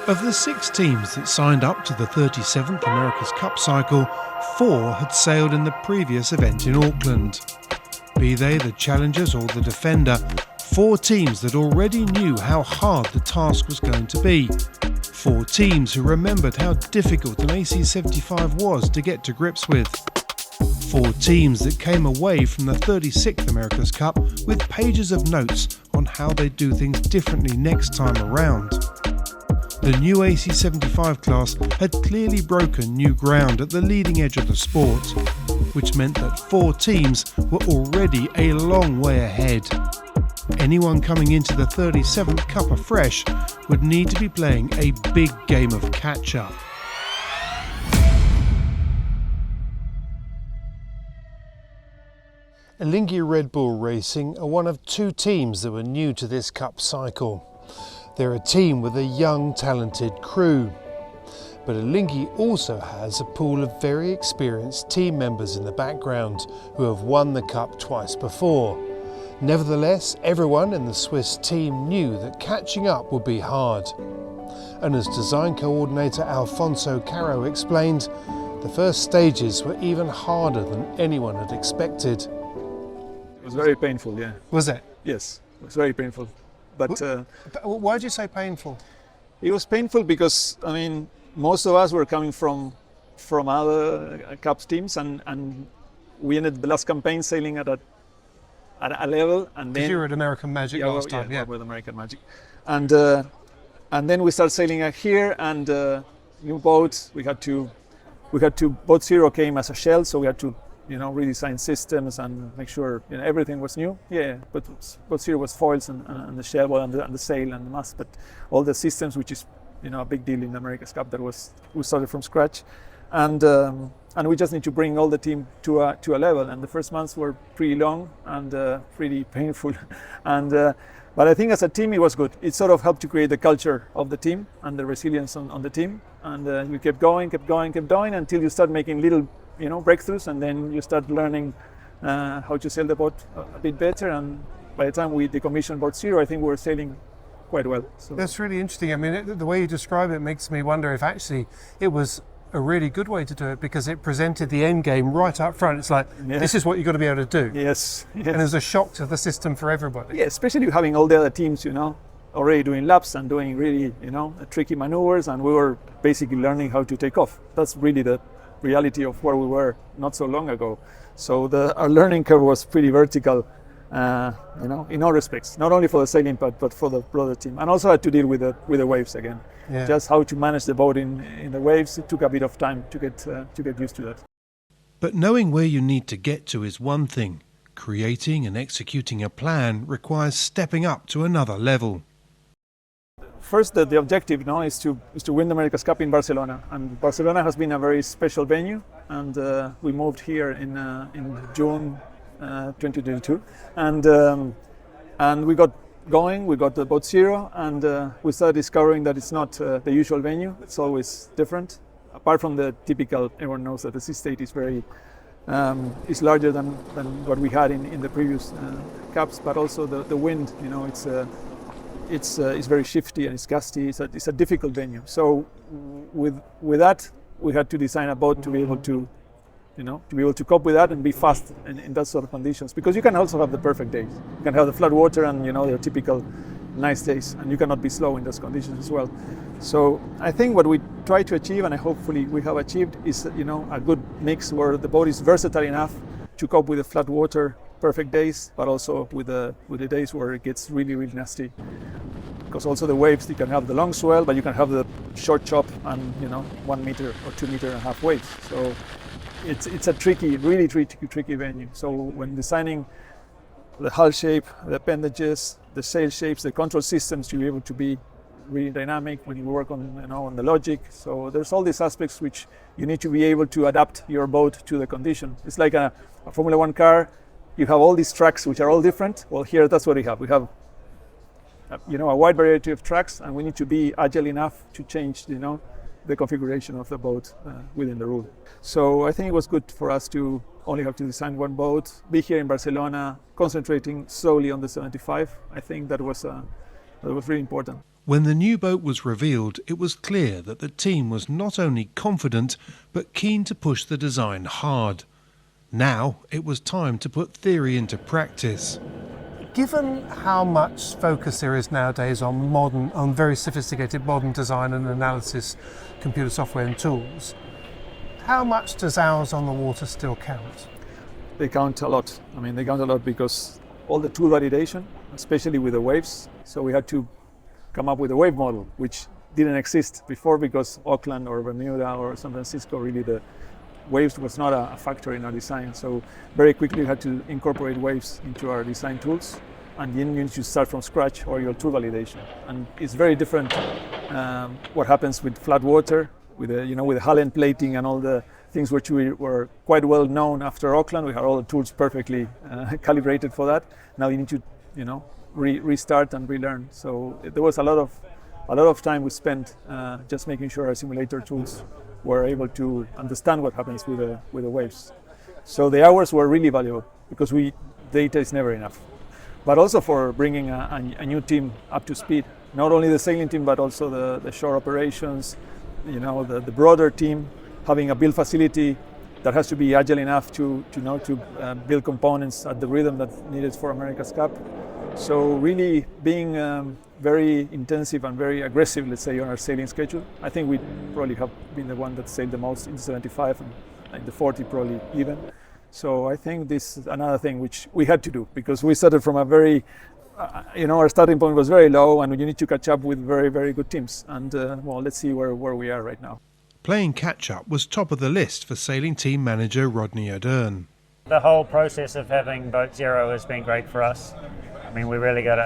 Of the 6 teams that signed up to the 37th America's Cup cycle, 4 had sailed in the previous event in Auckland. Be they the challengers or the defender, 4 teams that already knew how hard the task was going to be. 4 teams who remembered how difficult an AC75 was to get to grips with. 4 teams that came away from the 36th America's Cup with pages of notes on how they'd do things differently next time around. The new AC75 class had clearly broken new ground at the leading edge of the sport, which meant that 4 teams were already a long way ahead. Anyone coming into the 37th Cup afresh would need to be playing a big game of catch-up. Alinghi Red Bull Racing are one of 2 teams that were new to this Cup cycle. They're a team with a young, talented crew. But Alinghi also has a pool of very experienced team members in the background who have won the Cup twice before. Nevertheless, everyone in the Swiss team knew that catching up would be hard. And as design coordinator Alfonso Caro explained, the first stages were even harder than anyone had expected. It was very painful, yeah. Was it? Yes, it was very painful. But why did you say painful? it was painful because, I mean, most of us were coming from other Cups teams, and we ended the last campaign sailing at a level, and then you were at American Magic last time, yeah. With American Magic, and then we started sailing out here, and new boats. We had to Boat Zero came as a shell, so we had to redesign systems and make sure everything was new. But Boat Zero was foils and the shell and the sail and the mast, but all the systems, which is a big deal in the America's Cup, we started from scratch, and we just need to bring all the team to a level. And the first months were pretty long and pretty painful, but I think as a team it was good. It sort of helped to create the culture of the team and the resilience on the team, and we kept going until you start making little breakthroughs, and then you start learning how to sail the boat a bit better. And by the time we decommissioned Boat Zero, I think we were sailing quite well. So that's really interesting. I mean, the way you describe it makes me wonder if actually it was a really good way to do it, because it presented the end game right up front. It's like, this is what you've got to be able to do. Yes. And there's a shock to the system for everybody. Yeah, especially having all the other teams, already doing laps and doing really, tricky maneuvers, and we were basically learning how to take off. That's really the reality of where we were not so long ago. So our learning curve was pretty vertical, in all respects, not only for the sailing part, but for the broader team. And also had to deal with the waves again. Yeah. Just how to manage the boat in the waves. It took a bit of time to get used to that. But knowing where you need to get to is one thing. Creating and executing a plan requires stepping up to another level. First, the objective is to win the America's Cup in Barcelona, and Barcelona has been a very special venue, and we moved here in June 2022, and we got going. We got the Boat Zero, and we started discovering that it's not the usual venue. It's always different. Apart from the typical, everyone knows that the sea state is very is larger than what we had in the previous Cups, but also the wind. It's very shifty and it's gusty. It's a difficult venue. So with that, we had to design a boat to be able to cope with that and be fast in that sort of conditions. Because you can also have the perfect days. You can have the flat water and the typical nice days, and you cannot be slow in those conditions as well. So I think what we try to achieve, and hopefully we have achieved, is a good mix where the boat is versatile enough to cope with the flat water perfect days, but also with the days where it gets really, really nasty. Because also the waves, you can have the long swell, but you can have the short chop and 1 meter or 2.5 meter waves. So it's a really tricky venue. So when designing the hull shape, the appendages, the sail shapes, the control systems, you'll be able to be really dynamic when you work on the logic. So there's all these aspects which you need to be able to adapt your boat to the condition. It's like a Formula One car. You have all these tracks which are all different. Well, here that's what we have. We have a wide variety of tracks, and we need to be agile enough to change the configuration of the boat within the rule. So I think it was good for us to only have to design one boat, be here in Barcelona, concentrating solely on the 75. I think that was really important. When the new boat was revealed, it was clear that the team was not only confident, but keen to push the design hard. Now it was time to put theory into practice. Given how much focus there is nowadays on very sophisticated modern design and analysis, computer software and tools, how much does hours on the water still count? They count a lot. I mean, they count a lot because all the tool validation, especially with the waves, so we had to come up with a wave model, which didn't exist before because Auckland or Bermuda or San Francisco, really the waves was not a factor in our design. So very quickly we had to incorporate waves into our design tools, and then you need to start from scratch or your tool validation. And it's very different what happens with flat water, with with the hull end plating and all the things which we were quite well known after Auckland. We had all the tools perfectly calibrated for that. Now you need to restart and relearn. So there was a lot of time we spent just making sure our simulator tools were able to understand what happens with the waves. So the hours were really valuable because data is never enough. But also for bringing a new team up to speed, not only the sailing team but also the shore operations, the broader team, having a build facility that has to be agile enough to build components at the rhythm that's needed for America's Cup. So really being very intensive and very aggressive, let's say, on our sailing schedule. I think we probably have been the one that sailed the most in the 75 and in the 40 probably even. So I think this is another thing which we had to do because we started from a very, our starting point was very low and you need to catch up with very, very good teams. And let's see where we are right now. Playing catch-up was top of the list for sailing team manager Rodney O'Dern. The whole process of having Boat Zero has been great for us. I mean, we really got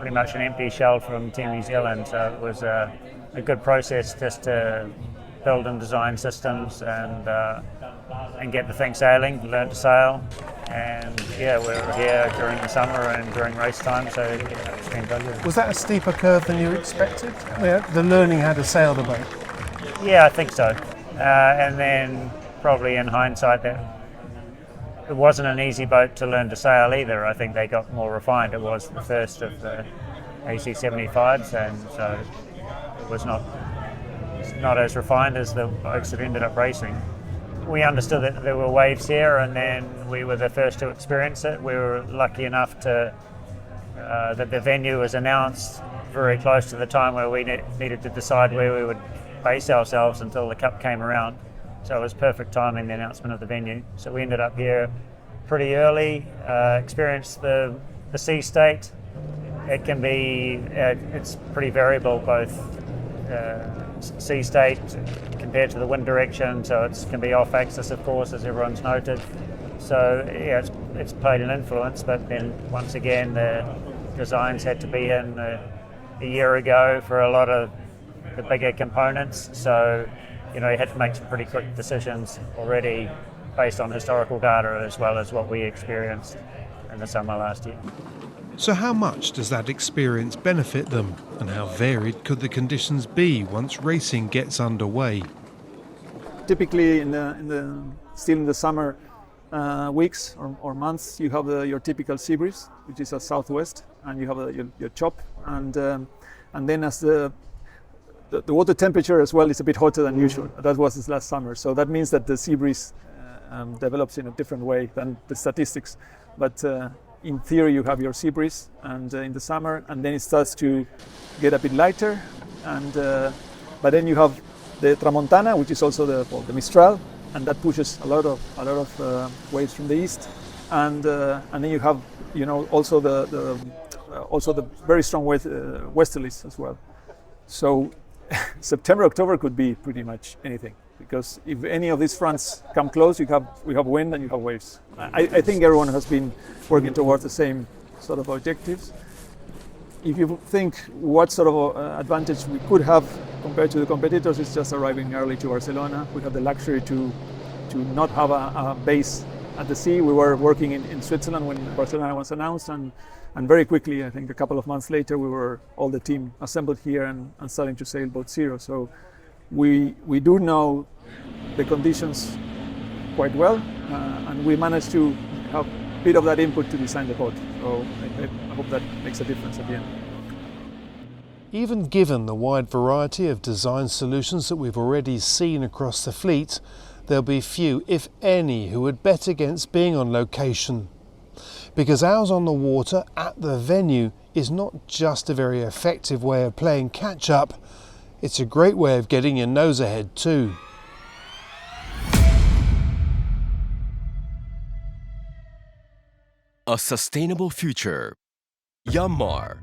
pretty much an empty shell from Team New Zealand, so it was a good process just to build and design systems and get the thing sailing, learn to sail. And yeah, we were here during the summer and during race time, so it's been brilliant. Was that a steeper curve than you expected? The learning how to sail the boat? Yeah, I think so. And then probably in hindsight that it wasn't an easy boat to learn to sail either. I think they got more refined. It was the first of the AC75s, and so it was not as refined as the boats that ended up racing. We understood that there were waves here, and then we were the first to experience it. We were lucky enough that the venue was announced very close to the time where we needed to decide where we would base ourselves until the Cup came around. So it was perfect timing, the announcement of the venue. So we ended up here pretty early, experienced the sea state. It can be, it's pretty variable, both sea state compared to the wind direction, so it can be off axis, of course, as everyone's noted. So yeah, it's played an influence, but then once again, the designs had to be in a year ago for a lot of the bigger components. So you had to make some pretty quick decisions already based on historical data as well as what we experienced in the summer last year. So how much does that experience benefit them, and how varied could the conditions be once racing gets underway? Typically still in the summer weeks or months, you have your typical sea breeze, which is a southwest, and you have your chop, and then as the water temperature as well is a bit hotter than usual. That was this last summer, so that means that the sea breeze develops in a different way than the statistics. But in theory, you have your sea breeze, and in the summer, and then it starts to get a bit lighter, and but then you have the Tramontana, which is also the Mistral, and that pushes a lot of waves from the east, and then you have also the very strong westerlies as well. So September, October could be pretty much anything, because if any of these fronts come close, we have wind and you have waves. I think everyone has been working towards the same sort of objectives. If you think what sort of advantage we could have compared to the competitors, it's just arriving early to Barcelona. We have the luxury to not have a base at the sea. We were working in Switzerland when Barcelona was announced, and very quickly, I think a couple of months later, we were all the team assembled here and starting to sail Boat Zero. So we do know the conditions quite well, and we managed to have a bit of that input to design the boat. So I hope that makes a difference at the end. Even given the wide variety of design solutions that we've already seen across the fleet, there'll be few, if any, who would bet against being on location. Because Hours on the Water at the venue is not just a very effective way of playing catch-up, it's a great way of getting your nose ahead too. A sustainable future. Yanmar.